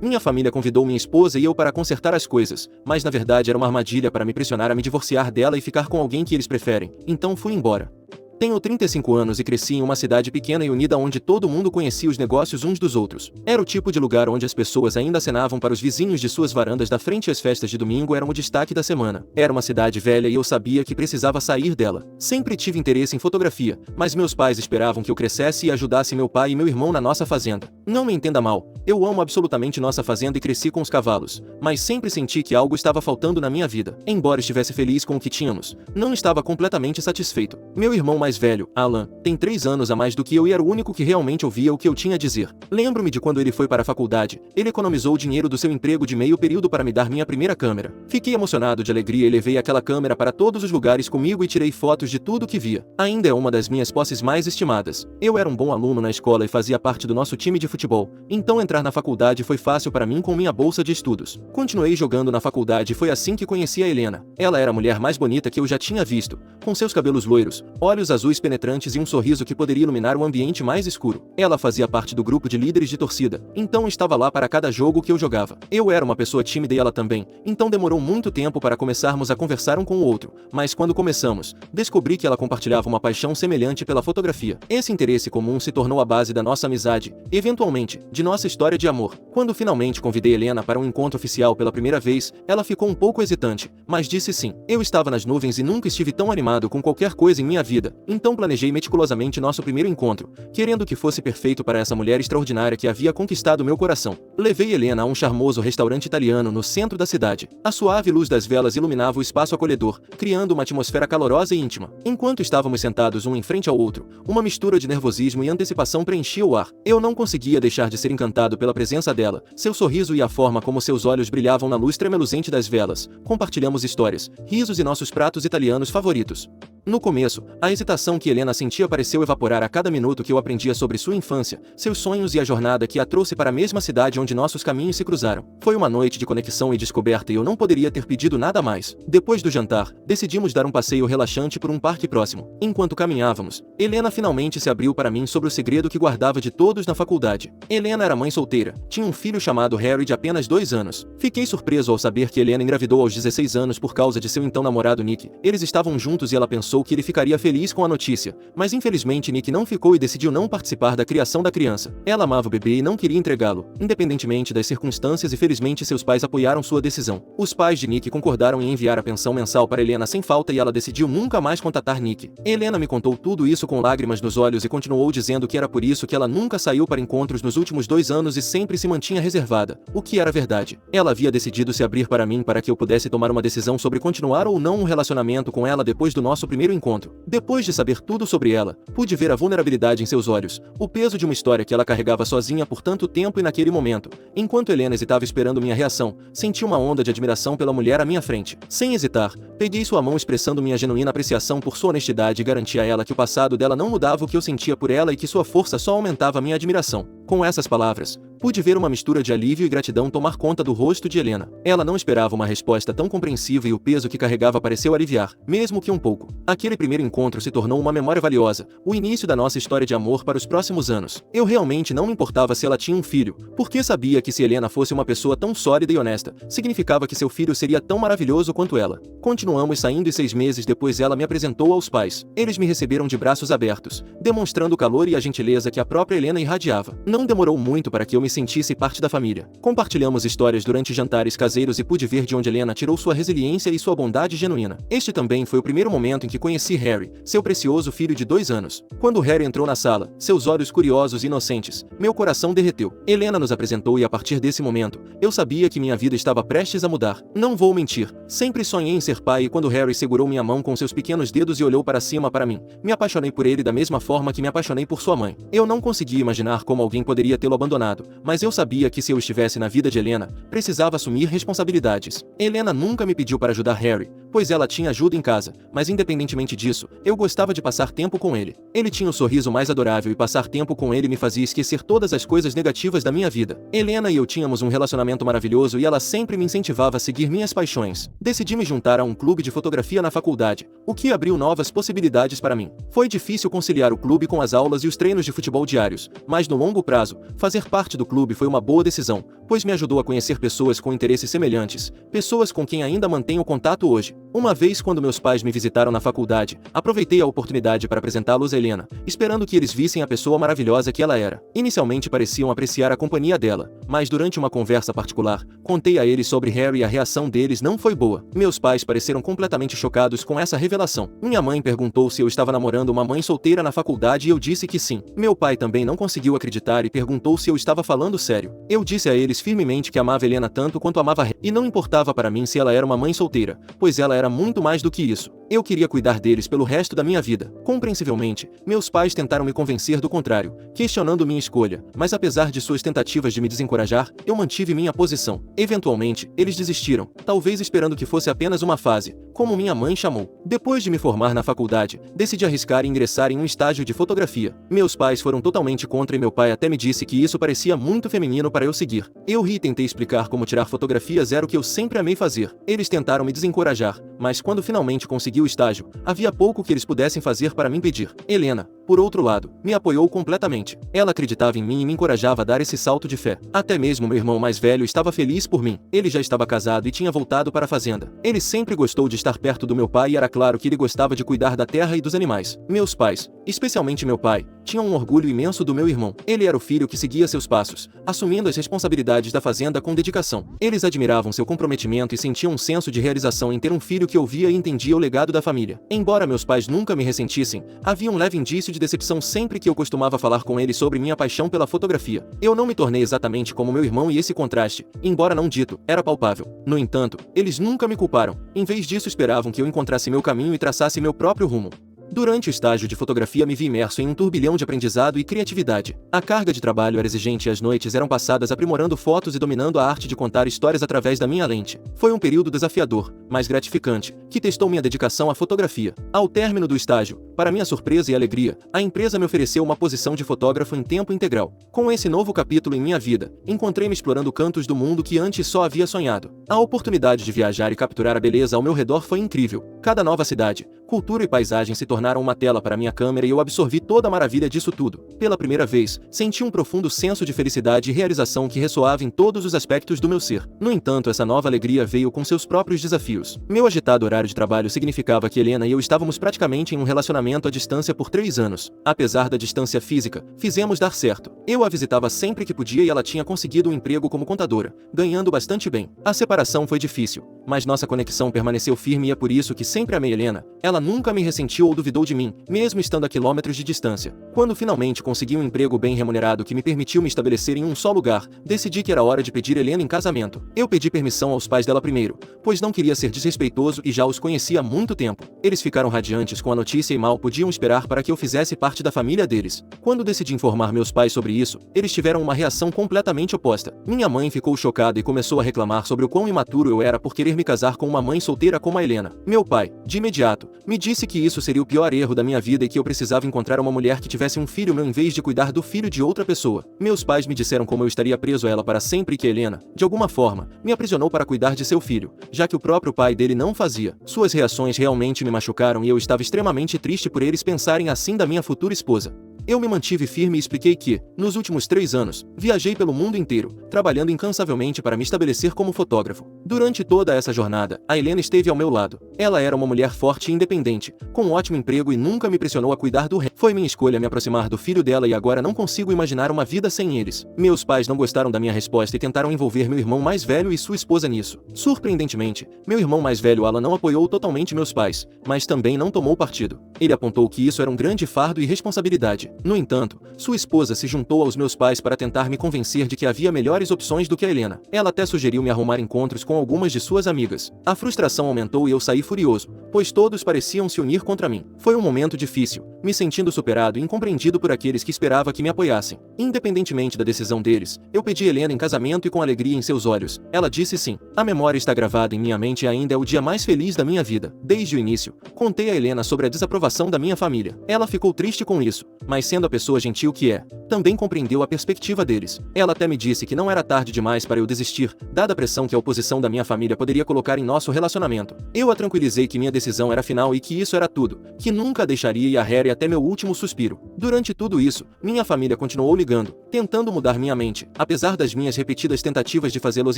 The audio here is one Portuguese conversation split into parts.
Minha família convidou minha esposa e eu para consertar as coisas, mas na verdade era uma armadilha para me pressionar a me divorciar dela e ficar com alguém que eles preferem, então fui embora. Tenho 35 anos e cresci em uma cidade pequena e unida onde todo mundo conhecia os negócios uns dos outros. Era o tipo de lugar onde as pessoas ainda acenavam para os vizinhos de suas varandas da frente e as festas de domingo eram o destaque da semana. Era uma cidade velha e eu sabia que precisava sair dela. Sempre tive interesse em fotografia, mas meus pais esperavam que eu crescesse e ajudasse meu pai e meu irmão na nossa fazenda. Não me entenda mal, eu amo absolutamente nossa fazenda e cresci com os cavalos, mas sempre senti que algo estava faltando na minha vida. Embora estivesse feliz com o que tínhamos, não estava completamente satisfeito. Meu irmão mais velho, Alan, tem 3 anos a mais do que eu e era o único que realmente ouvia o que eu tinha a dizer. Lembro-me de quando ele foi para a faculdade, ele economizou o dinheiro do seu emprego de meio período para me dar minha primeira câmera. Fiquei emocionado de alegria e levei aquela câmera para todos os lugares comigo e tirei fotos de tudo que via. Ainda é uma das minhas posses mais estimadas. Eu era um bom aluno na escola e fazia parte do nosso time de futebol, então entrar na faculdade foi fácil para mim com minha bolsa de estudos. Continuei jogando na faculdade e foi assim que conheci a Helena. Ela era a mulher mais bonita que eu já tinha visto, com seus cabelos loiros, olhos azuis penetrantes e um sorriso que poderia iluminar o ambiente mais escuro. Ela fazia parte do grupo de líderes de torcida, então estava lá para cada jogo que eu jogava. Eu era uma pessoa tímida e ela também, então demorou muito tempo para começarmos a conversar um com o outro, mas quando começamos, descobri que ela compartilhava uma paixão semelhante pela fotografia. Esse interesse comum se tornou a base da nossa amizade, eventualmente, de nossa história de amor. Quando finalmente convidei Helena para um encontro oficial pela primeira vez, ela ficou um pouco hesitante, mas disse sim. Eu estava nas nuvens e nunca estive tão animado com qualquer coisa em minha vida, então planejei meticulosamente nosso primeiro encontro, querendo que fosse perfeito para essa mulher extraordinária que havia conquistado meu coração. Levei Helena a um charmoso restaurante italiano no centro da cidade. A suave luz das velas iluminava o espaço acolhedor, criando uma atmosfera calorosa e íntima. Enquanto estávamos sentados um em frente ao outro, uma mistura de nervosismo e antecipação preenchia o ar. Eu não conseguia deixar de ser encantado pela presença dela, seu sorriso e a forma como seus olhos brilhavam na luz tremeluzente das velas. Compartilhamos histórias, risos e nossos pratos italianos favoritos. No começo, a hesitação que Helena sentia pareceu evaporar a cada minuto que eu aprendia sobre sua infância, seus sonhos e a jornada que a trouxe para a mesma cidade onde nossos caminhos se cruzaram. Foi uma noite de conexão e descoberta e eu não poderia ter pedido nada mais. Depois do jantar, decidimos dar um passeio relaxante por um parque próximo. Enquanto caminhávamos, Helena finalmente se abriu para mim sobre o segredo que guardava de todos na faculdade. Helena era mãe solteira, tinha um filho chamado Harry de apenas 2 anos. Fiquei surpreso ao saber que Helena engravidou aos 16 anos por causa de seu então namorado Nick. Eles estavam juntos e ela pensou que ele ficaria feliz com a notícia, mas infelizmente Nick não ficou e decidiu não participar da criação da criança. Ela amava o bebê e não queria entregá-lo, independentemente das circunstâncias e felizmente seus pais apoiaram sua decisão. Os pais de Nick concordaram em enviar a pensão mensal para Helena sem falta e ela decidiu nunca mais contatar Nick. Helena me contou tudo isso com lágrimas nos olhos e continuou dizendo que era por isso que ela nunca saiu para encontros nos últimos 2 anos e sempre se mantinha reservada, o que era verdade. Ela havia decidido se abrir para mim para que eu pudesse tomar uma decisão sobre continuar ou não um relacionamento com ela depois do nosso primeiro encontro. Depois de saber tudo sobre ela, pude ver a vulnerabilidade em seus olhos, o peso de uma história que ela carregava sozinha por tanto tempo e naquele momento. Enquanto Helena hesitava esperando minha reação, senti uma onda de admiração pela mulher à minha frente. Sem hesitar, peguei sua mão expressando minha genuína apreciação por sua honestidade e garanti a ela que o passado dela não mudava o que eu sentia por ela e que sua força só aumentava minha admiração. Com essas palavras, pude ver uma mistura de alívio e gratidão tomar conta do rosto de Helena. Ela não esperava uma resposta tão compreensiva e o peso que carregava pareceu aliviar, mesmo que um pouco. Aquele primeiro encontro se tornou uma memória valiosa, o início da nossa história de amor para os próximos anos. Eu realmente não me importava se ela tinha um filho, porque sabia que se Helena fosse uma pessoa tão sólida e honesta, significava que seu filho seria tão maravilhoso quanto ela. Continuamos saindo e 6 meses depois ela me apresentou aos pais. Eles me receberam de braços abertos, demonstrando o calor e a gentileza que a própria Helena irradiava. Não demorou muito para que eu me sentisse parte da família. Compartilhamos histórias durante jantares caseiros e pude ver de onde Helena tirou sua resiliência e sua bondade genuína. Este também foi o primeiro momento em que conheci Harry, seu precioso filho de 2 anos. Quando Harry entrou na sala, seus olhos curiosos e inocentes, meu coração derreteu. Helena nos apresentou e a partir desse momento, eu sabia que minha vida estava prestes a mudar. Não vou mentir, sempre sonhei em ser pai e quando Harry segurou minha mão com seus pequenos dedos e olhou para cima para mim, me apaixonei por ele da mesma forma que me apaixonei por sua mãe. Eu não conseguia imaginar como alguém poderia tê-lo abandonado, mas eu sabia que se eu estivesse na vida de Helena, precisava assumir responsabilidades. Helena nunca me pediu para ajudar Harry, pois ela tinha ajuda em casa, mas independentemente disso, eu gostava de passar tempo com ele. Ele tinha o sorriso mais adorável e passar tempo com ele me fazia esquecer todas as coisas negativas da minha vida. Helena e eu tínhamos um relacionamento maravilhoso e ela sempre me incentivava a seguir minhas paixões. Decidi me juntar a um clube de fotografia na faculdade, o que abriu novas possibilidades para mim. Foi difícil conciliar o clube com as aulas e os treinos de futebol diários, mas no longo prazo caso, fazer parte do clube foi uma boa decisão, pois me ajudou a conhecer pessoas com interesses semelhantes, pessoas com quem ainda mantenho contato hoje. Uma vez, quando meus pais me visitaram na faculdade, aproveitei a oportunidade para apresentá-los a Helena, esperando que eles vissem a pessoa maravilhosa que ela era. Inicialmente pareciam apreciar a companhia dela, mas durante uma conversa particular, contei a eles sobre Harry e a reação deles não foi boa. Meus pais pareceram completamente chocados com essa revelação. Minha mãe perguntou se eu estava namorando uma mãe solteira na faculdade e eu disse que sim. Meu pai também não conseguiu acreditar e perguntou se eu estava falando sério. Eu disse a eles firmemente que amava Helena tanto quanto amava Harry, e não importava para mim se ela era uma mãe solteira, pois ela era muito mais do que isso. Eu queria cuidar deles pelo resto da minha vida. Compreensivelmente, meus pais tentaram me convencer do contrário, questionando minha escolha, mas apesar de suas tentativas de me desencorajar, eu mantive minha posição. Eventualmente, eles desistiram, talvez esperando que fosse apenas uma fase, como minha mãe chamou. Depois de me formar na faculdade, decidi arriscar e ingressar em um estágio de fotografia. Meus pais foram totalmente contra e meu pai até me disse que isso parecia muito feminino para eu seguir. Eu ri e tentei explicar como tirar fotografias era o que eu sempre amei fazer. Eles tentaram me desencorajar, mas quando finalmente consegui o estágio, havia pouco que eles pudessem fazer para me impedir. Helena, por outro lado, me apoiou completamente. Ela acreditava em mim e me encorajava a dar esse salto de fé. Até mesmo meu irmão mais velho estava feliz por mim. Ele já estava casado e tinha voltado para a fazenda. Ele sempre gostou de estar perto do meu pai e era claro que ele gostava de cuidar da terra e dos animais. Meus pais, especialmente meu pai, tinham um orgulho imenso do meu irmão. Ele era o filho que seguia seus passos, assumindo as responsabilidades da fazenda com dedicação. Eles admiravam seu comprometimento e sentiam um senso de realização em ter um filho que ouvia e entendia o legado da família. Embora meus pais nunca me ressentissem, havia um leve indício de decepção sempre que eu costumava falar com eles sobre minha paixão pela fotografia. Eu não me tornei exatamente como meu irmão e esse contraste, embora não dito, era palpável. No entanto, eles nunca me culparam. Em vez disso, esperavam que eu encontrasse meu caminho e traçasse meu próprio rumo. Durante o estágio de fotografia me vi imerso em um turbilhão de aprendizado e criatividade. A carga de trabalho era exigente e as noites eram passadas aprimorando fotos e dominando a arte de contar histórias através da minha lente. Foi um período desafiador, mas gratificante, que testou minha dedicação à fotografia. Ao término do estágio, para minha surpresa e alegria, a empresa me ofereceu uma posição de fotógrafo em tempo integral. Com esse novo capítulo em minha vida, encontrei-me explorando cantos do mundo que antes só havia sonhado. A oportunidade de viajar e capturar a beleza ao meu redor foi incrível. Cada nova cidade, cultura e paisagem se tornaram uma tela para minha câmera e eu absorvi toda a maravilha disso tudo. Pela primeira vez, senti um profundo senso de felicidade e realização que ressoava em todos os aspectos do meu ser. No entanto, essa nova alegria veio com seus próprios desafios. Meu agitado horário de trabalho significava que Helena e eu estávamos praticamente em um relacionamento à distância por 3 anos. Apesar da distância física, fizemos dar certo. Eu a visitava sempre que podia e ela tinha conseguido um emprego como contadora, ganhando bastante bem. A separação foi difícil, mas nossa conexão permaneceu firme e é por isso que sempre amei Helena. Ela nunca me ressentiu ou duvidou de mim, mesmo estando a quilômetros de distância. Quando finalmente consegui um emprego bem remunerado que me permitiu me estabelecer em um só lugar, decidi que era hora de pedir Helena em casamento. Eu pedi permissão aos pais dela primeiro, pois não queria ser desrespeitoso e já os conhecia há muito tempo. Eles ficaram radiantes com a notícia e mal podiam esperar para que eu fizesse parte da família deles. Quando decidi informar meus pais sobre isso, eles tiveram uma reação completamente oposta. Minha mãe ficou chocada e começou a reclamar sobre o quão imaturo eu era por querer me casar com uma mãe solteira como a Helena. Meu pai, de imediato, me disse que isso seria o pior erro da minha vida e que eu precisava encontrar uma mulher que tivesse um filho meu em vez de cuidar do filho de outra pessoa. Meus pais me disseram como eu estaria preso a ela para sempre e que Helena, de alguma forma, me aprisionou para cuidar de seu filho, já que o próprio pai dele não fazia. Suas reações realmente me machucaram e eu estava extremamente triste por eles pensarem assim da minha futura esposa. Eu me mantive firme e expliquei que, nos últimos 3 anos, viajei pelo mundo inteiro, trabalhando incansavelmente para me estabelecer como fotógrafo. Durante toda essa jornada, a Helena esteve ao meu lado. Ela era uma mulher forte e independente, com um ótimo emprego e nunca me pressionou a cuidar do Foi minha escolha me aproximar do filho dela e agora não consigo imaginar uma vida sem eles. Meus pais não gostaram da minha resposta e tentaram envolver meu irmão mais velho e sua esposa nisso. Surpreendentemente, meu irmão mais velho Alan não apoiou totalmente meus pais, mas também não tomou partido. Ele apontou que isso era um grande fardo e responsabilidade. No entanto, sua esposa se juntou aos meus pais para tentar me convencer de que havia melhores opções do que a Helena. Ela até sugeriu me arrumar encontros com algumas de suas amigas. A frustração aumentou e eu saí furioso, pois todos pareciam se unir contra mim. Foi um momento difícil, me sentindo superado e incompreendido por aqueles que esperava que me apoiassem. Independentemente da decisão deles, eu pedi Helena em casamento e com alegria em seus olhos, ela disse sim. A memória está gravada em minha mente e ainda é o dia mais feliz da minha vida. Desde o início, contei a Helena sobre a desaprovação da minha família. Ela ficou triste com isso, mas sendo a pessoa gentil que é, também compreendeu a perspectiva deles. Ela até me disse que não era tarde demais para eu desistir, dada a pressão que a oposição da minha família poderia colocar em nosso relacionamento. Eu a tranquilizei que minha decisão era final e que isso era tudo, que nunca a deixaria ir a Harry até meu último suspiro. Durante tudo isso, minha família continuou ligando, tentando mudar minha mente, apesar das minhas repetidas tentativas de fazê-los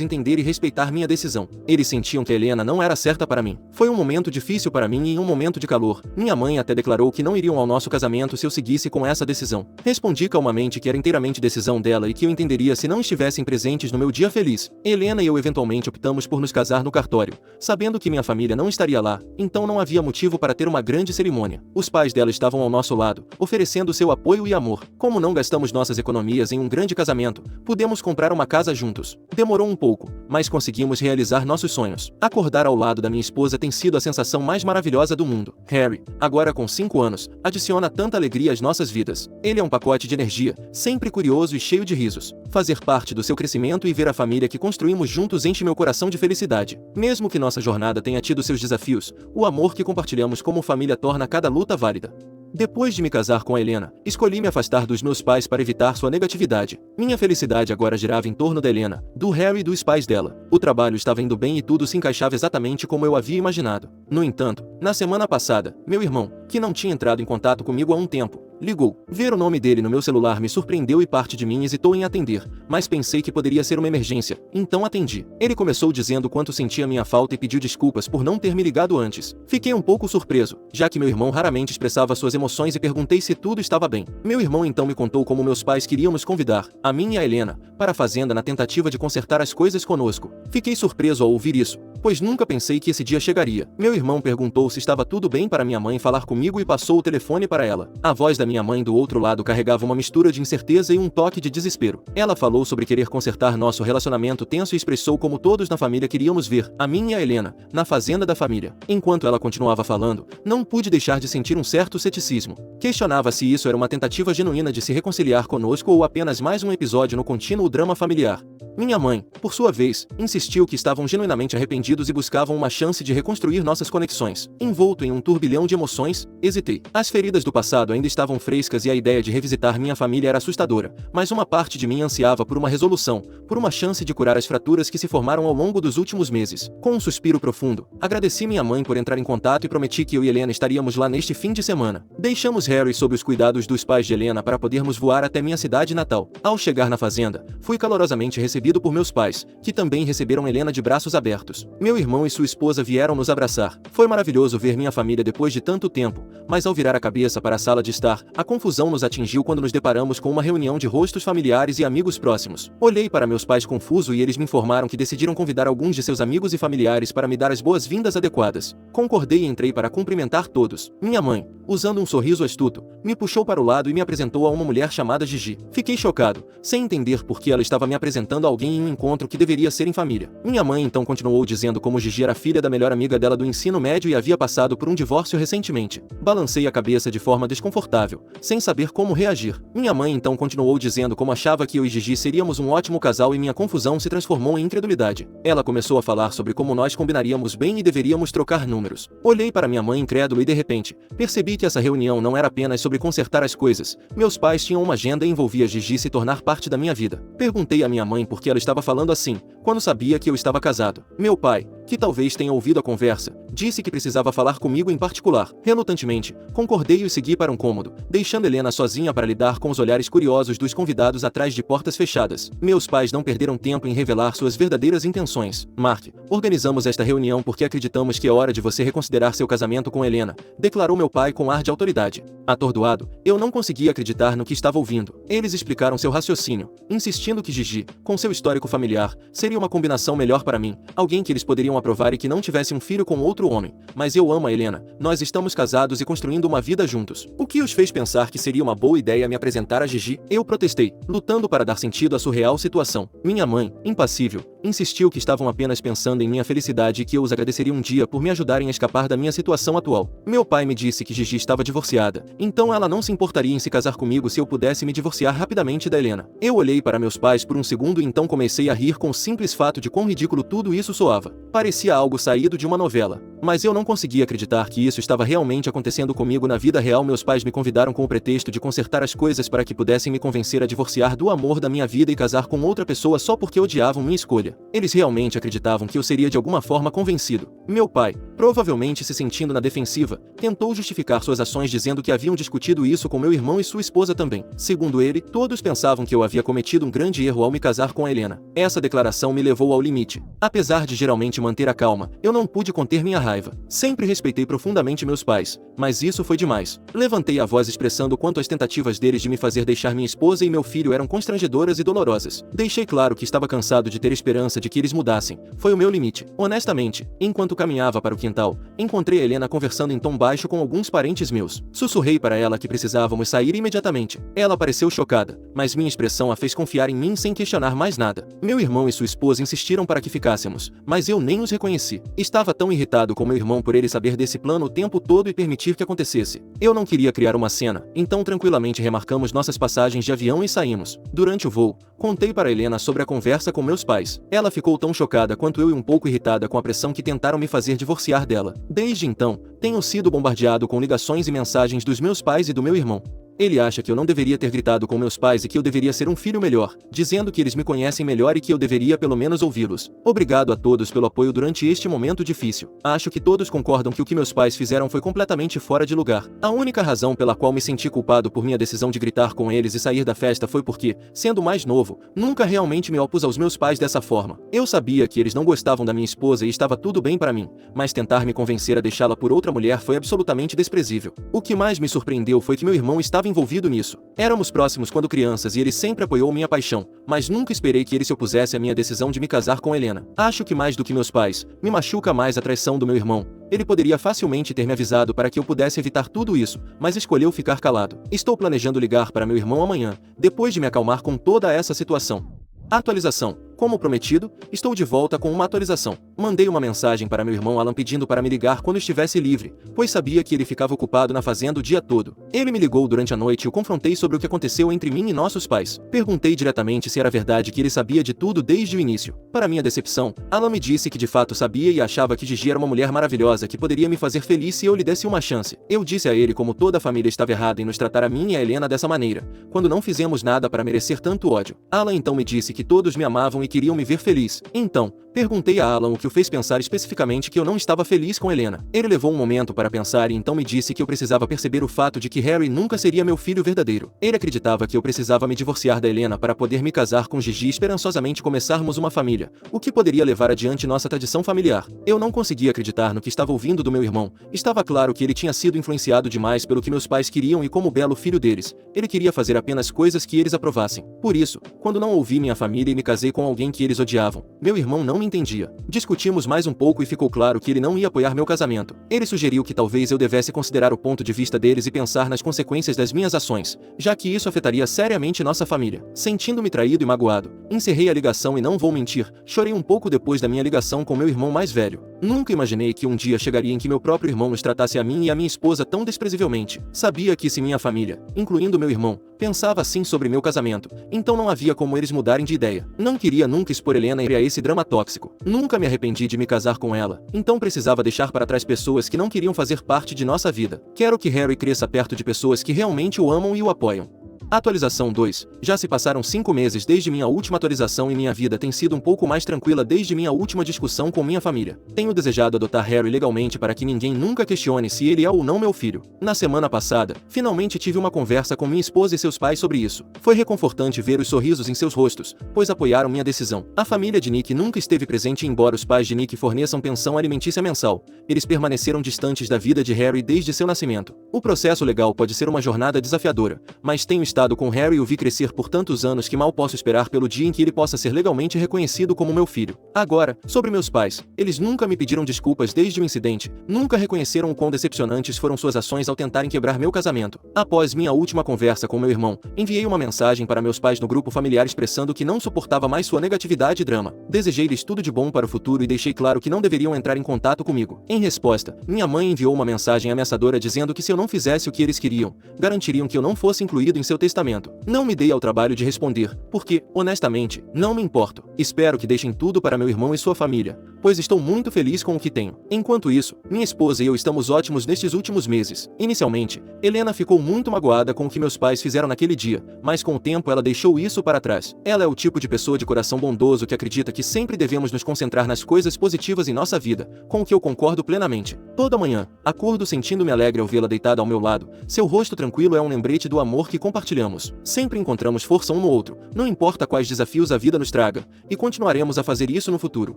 entender e respeitar minha decisão. Eles sentiam que Helena não era certa para mim. Foi um momento difícil para mim e um momento de calor. Minha mãe até declarou que não iriam ao nosso casamento se eu seguisse com essa decisão. Respondi calmamente que era inteiramente decisão dela e que eu entenderia se não estivessem presentes no meu dia feliz. Helena e eu eventualmente optamos por nos casar no cartório, sabendo que minha família não estaria lá, então não havia motivo para ter uma grande cerimônia. Os pais dela estavam ao nosso lado, oferecendo seu apoio e amor. Como não gastamos nossas economias em um grande casamento, pudemos comprar uma casa juntos. Demorou um pouco, mas conseguimos realizar nossos sonhos. Acordar ao lado da minha esposa tem sido a sensação mais maravilhosa do mundo. Harry, agora com 5 anos, adiciona tanta alegria às nossas vidas. Ele é um pacote de energia, sempre curioso e cheio de risos. Fazer parte do seu crescimento e ver a família que construímos juntos enche meu coração de felicidade. Mesmo que nossa jornada tenha tido seus desafios, o amor que compartilhamos como família torna cada luta válida. Depois de me casar com a Helena, escolhi me afastar dos meus pais para evitar sua negatividade. Minha felicidade agora girava em torno da Helena, do Harry e dos pais dela. O trabalho estava indo bem e tudo se encaixava exatamente como eu havia imaginado. No entanto, na semana passada, meu irmão, que não tinha entrado em contato comigo há um tempo, ligou. Ver o nome dele no meu celular me surpreendeu e parte de mim hesitou em atender, mas pensei que poderia ser uma emergência, então atendi. Ele começou dizendo quanto sentia minha falta e pediu desculpas por não ter me ligado antes. Fiquei um pouco surpreso, já que meu irmão raramente expressava suas emoções e perguntei se tudo estava bem. Meu irmão então me contou como meus pais queriam nos convidar, a mim e a Helena, para a fazenda na tentativa de consertar as coisas conosco. Fiquei surpreso ao ouvir isso, pois nunca pensei que esse dia chegaria. Meu irmão perguntou se estava tudo bem para minha mãe falar comigo e passou o telefone para ela. A voz da minha mãe do outro lado carregava uma mistura de incerteza e um toque de desespero. Ela falou sobre querer consertar nosso relacionamento tenso e expressou como todos na família queríamos nos ver, a mim e a Helena, na fazenda da família. Enquanto ela continuava falando, não pude deixar de sentir um certo ceticismo. Questionava se isso era uma tentativa genuína de se reconciliar conosco ou apenas mais um episódio no contínuo drama familiar. Minha mãe, por sua vez, insistiu que estavam genuinamente arrependidos e buscavam uma chance de reconstruir nossas conexões. Envolto em um turbilhão de emoções, hesitei. As feridas do passado ainda estavam frescas e a ideia de revisitar minha família era assustadora, mas uma parte de mim ansiava por uma resolução, por uma chance de curar as fraturas que se formaram ao longo dos últimos meses. Com um suspiro profundo, agradeci minha mãe por entrar em contato e prometi que eu e Helena estaríamos lá neste fim de semana. Deixamos Harry sob os cuidados dos pais de Helena para podermos voar até minha cidade natal. Ao chegar na fazenda, fui calorosamente recebido por meus pais, que também receberam Helena de braços abertos. Meu irmão e sua esposa vieram nos abraçar. Foi maravilhoso ver minha família depois de tanto tempo, mas ao virar a cabeça para a sala de estar, a confusão nos atingiu quando nos deparamos com uma reunião de rostos familiares e amigos próximos. Olhei para meus pais confuso e eles me informaram que decidiram convidar alguns de seus amigos e familiares para me dar as boas-vindas adequadas. Concordei e entrei para cumprimentar todos. Minha mãe, usando um sorriso astuto, me puxou para o lado e me apresentou a uma mulher chamada Gigi. Fiquei chocado, sem entender por que ela estava me apresentando a alguém em um encontro que deveria ser em família. Minha mãe então continuou dizendo como Gigi era filha da melhor amiga dela do ensino médio e havia passado por um divórcio recentemente. Balancei a cabeça de forma desconfortável, sem saber como reagir. Minha mãe então continuou dizendo como achava que eu e Gigi seríamos um ótimo casal e minha confusão se transformou em incredulidade. Ela começou a falar sobre como nós combinaríamos bem e deveríamos trocar números. Olhei para minha mãe incrédulo e de repente, percebi que essa reunião não era apenas sobre consertar as coisas. Meus pais tinham uma agenda e envolvia Gigi se tornar parte da minha vida. Perguntei à minha mãe por que ela estava falando assim, quando sabia que eu estava casado. Meu pai, que talvez tenha ouvido a conversa, disse que precisava falar comigo em particular. Relutantemente, concordei e segui para um cômodo, deixando Helena sozinha para lidar com os olhares curiosos dos convidados atrás de portas fechadas. Meus pais não perderam tempo em revelar suas verdadeiras intenções. Mark, organizamos esta reunião porque acreditamos que é hora de você reconsiderar seu casamento com Helena, declarou meu pai com ar de autoridade. Atordoado, eu não conseguia acreditar no que estava ouvindo. Eles explicaram seu raciocínio, insistindo que Gigi, com seu histórico familiar, seria uma combinação melhor para mim, alguém que eles poderiam aprovar e que não tivesse um filho com outro homem. Mas eu amo a Helena, nós estamos casados e construindo uma vida juntos. O que os fez pensar que seria uma boa ideia me apresentar a Gigi? Eu protestei, lutando para dar sentido à surreal situação. Minha mãe, impassível, insistiu que estavam apenas pensando em minha felicidade e que eu os agradeceria um dia por me ajudarem a escapar da minha situação atual. Meu pai me disse que Gigi estava divorciada, então ela não se importaria em se casar comigo se eu pudesse me divorciar rapidamente da Helena. Eu olhei para meus pais por um segundo e então comecei a rir com o simples fato de quão ridículo tudo isso soava. Parecia algo saído de uma novela. Mas eu não conseguia acreditar que isso estava realmente acontecendo comigo na vida real. Meus pais me convidaram com o pretexto de consertar as coisas para que pudessem me convencer a divorciar do amor da minha vida e casar com outra pessoa só porque odiavam minha escolha. Eles realmente acreditavam que eu seria de alguma forma convencido. Meu pai, provavelmente se sentindo na defensiva, tentou justificar suas ações dizendo que haviam discutido isso com meu irmão e sua esposa também. Segundo ele, todos pensavam que eu havia cometido um grande erro ao me casar com Helena. Essa declaração me levou ao limite. Apesar de geralmente manter a calma, eu não pude conter minha raiva. Sempre respeitei profundamente meus pais, mas isso foi demais. Levantei a voz expressando o quanto as tentativas deles de me fazer deixar minha esposa e meu filho eram constrangedoras e dolorosas. Deixei claro que estava cansado de ter esperança de que eles mudassem. Foi o meu limite. Honestamente, enquanto caminhava para o quintal, encontrei a Helena conversando em tom baixo com alguns parentes meus. Sussurrei para ela que precisávamos sair imediatamente. Ela pareceu chocada, mas minha expressão a fez confiar em mim sem questionar mais nada. Meu irmão e sua esposa insistiram para que ficássemos, mas eu nem os reconheci. Estava tão irritado com meu irmão por ele saber desse plano o tempo todo e permitir que acontecesse. Eu não queria criar uma cena, então tranquilamente remarcamos nossas passagens de avião e saímos. Durante o voo, contei para Helena sobre a conversa com meus pais. Ela ficou tão chocada quanto eu e um pouco irritada com a pressão que tentaram me fazer divorciar dela. Desde então, tenho sido bombardeado com ligações e mensagens dos meus pais e do meu irmão. Ele acha que eu não deveria ter gritado com meus pais e que eu deveria ser um filho melhor, dizendo que eles me conhecem melhor e que eu deveria pelo menos ouvi-los. Obrigado a todos pelo apoio durante este momento difícil. Acho que todos concordam que o que meus pais fizeram foi completamente fora de lugar. A única razão pela qual me senti culpado por minha decisão de gritar com eles e sair da festa foi porque, sendo mais novo, nunca realmente me opus aos meus pais dessa forma. Eu sabia que eles não gostavam da minha esposa e estava tudo bem para mim, mas tentar me convencer a deixá-la por outra mulher foi absolutamente desprezível. O que mais me surpreendeu foi que meu irmão estava envolvido nisso. Éramos próximos quando crianças e ele sempre apoiou minha paixão, mas nunca esperei que ele se opusesse à minha decisão de me casar com Helena. Acho que mais do que meus pais, me machuca mais a traição do meu irmão. Ele poderia facilmente ter me avisado para que eu pudesse evitar tudo isso, mas escolheu ficar calado. Estou planejando ligar para meu irmão amanhã, depois de me acalmar com toda essa situação. Atualização. Como prometido, estou de volta com uma atualização. Mandei uma mensagem para meu irmão Alan pedindo para me ligar quando estivesse livre, pois sabia que ele ficava ocupado na fazenda o dia todo. Ele me ligou durante a noite e o confrontei sobre o que aconteceu entre mim e nossos pais. Perguntei diretamente se era verdade que ele sabia de tudo desde o início. Para minha decepção, Alan me disse que de fato sabia e achava que Gigi era uma mulher maravilhosa que poderia me fazer feliz se eu lhe desse uma chance. Eu disse a ele como toda a família estava errada em nos tratar a mim e a Helena dessa maneira, quando não fizemos nada para merecer tanto ódio. Alan então me disse que todos me amavam e queriam me ver feliz. Então, perguntei a Alan o que o fez pensar especificamente que eu não estava feliz com Helena. Ele levou um momento para pensar e então me disse que eu precisava perceber o fato de que Harry nunca seria meu filho verdadeiro. Ele acreditava que eu precisava me divorciar da Helena para poder me casar com Gigi e esperançosamente começarmos uma família, o que poderia levar adiante nossa tradição familiar. Eu não conseguia acreditar no que estava ouvindo do meu irmão. Estava claro que ele tinha sido influenciado demais pelo que meus pais queriam e como belo filho deles, ele queria fazer apenas coisas que eles aprovassem. Por isso, quando não ouvi minha família e me casei com alguém que eles odiavam, meu irmão não me entendia. Discutimos mais um pouco e ficou claro que ele não ia apoiar meu casamento. Ele sugeriu que talvez eu devesse considerar o ponto de vista deles e pensar nas consequências das minhas ações, já que isso afetaria seriamente nossa família. Sentindo-me traído e magoado, encerrei a ligação e não vou mentir, chorei um pouco depois da minha ligação com meu irmão mais velho. Nunca imaginei que um dia chegaria em que meu próprio irmão nos tratasse a mim e a minha esposa tão desprezivelmente. Sabia que se minha família, incluindo meu irmão, pensava assim sobre meu casamento, então não havia como eles mudarem de ideia. Não queria nunca expor Helena a esse drama tóxico. Nunca me arrependi de me casar com ela, então precisava deixar para trás pessoas que não queriam fazer parte de nossa vida. Quero que Harry cresça perto de pessoas que realmente o amam e o apoiam. Atualização 2. Já se passaram 5 meses desde minha última atualização e minha vida tem sido um pouco mais tranquila desde minha última discussão com minha família. Tenho desejado adotar Harry legalmente para que ninguém nunca questione se ele é ou não meu filho. Na semana passada, finalmente tive uma conversa com minha esposa e seus pais sobre isso. Foi reconfortante ver os sorrisos em seus rostos, pois apoiaram minha decisão. A família de Nick nunca esteve presente embora os pais de Nick forneçam pensão alimentícia mensal. Eles permaneceram distantes da vida de Harry desde seu nascimento. O processo legal pode ser uma jornada desafiadora, mas tenho estado com Harry e o vi crescer por tantos anos que mal posso esperar pelo dia em que ele possa ser legalmente reconhecido como meu filho. Agora, sobre meus pais, eles nunca me pediram desculpas desde o incidente, nunca reconheceram o quão decepcionantes foram suas ações ao tentarem quebrar meu casamento. Após minha última conversa com meu irmão, enviei uma mensagem para meus pais no grupo familiar expressando que não suportava mais sua negatividade e drama. Desejei-lhes tudo de bom para o futuro e deixei claro que não deveriam entrar em contato comigo. Em resposta, minha mãe enviou uma mensagem ameaçadora dizendo que se eu não fizesse o que eles queriam, garantiriam que eu não fosse incluído em seu testamento. Não me dei ao trabalho de responder, porque, honestamente, não me importo. Espero que deixem tudo para meu irmão e sua família. pois estou muito feliz com o que tenho. Enquanto isso, minha esposa e eu estamos ótimos nestes últimos meses. Inicialmente, Helena ficou muito magoada com o que meus pais fizeram naquele dia, mas com o tempo ela deixou isso para trás. Ela é o tipo de pessoa de coração bondoso que acredita que sempre devemos nos concentrar nas coisas positivas em nossa vida, com o que eu concordo plenamente. Toda manhã, acordo sentindo-me alegre ao vê-la deitada ao meu lado. Seu rosto tranquilo é um lembrete do amor que compartilhamos. Sempre encontramos força um no outro, não importa quais desafios a vida nos traga, e continuaremos a fazer isso no futuro.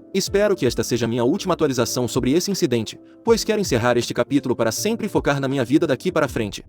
Espero que esta seja minha última atualização sobre esse incidente, pois quero encerrar este capítulo para sempre focar na minha vida daqui para frente.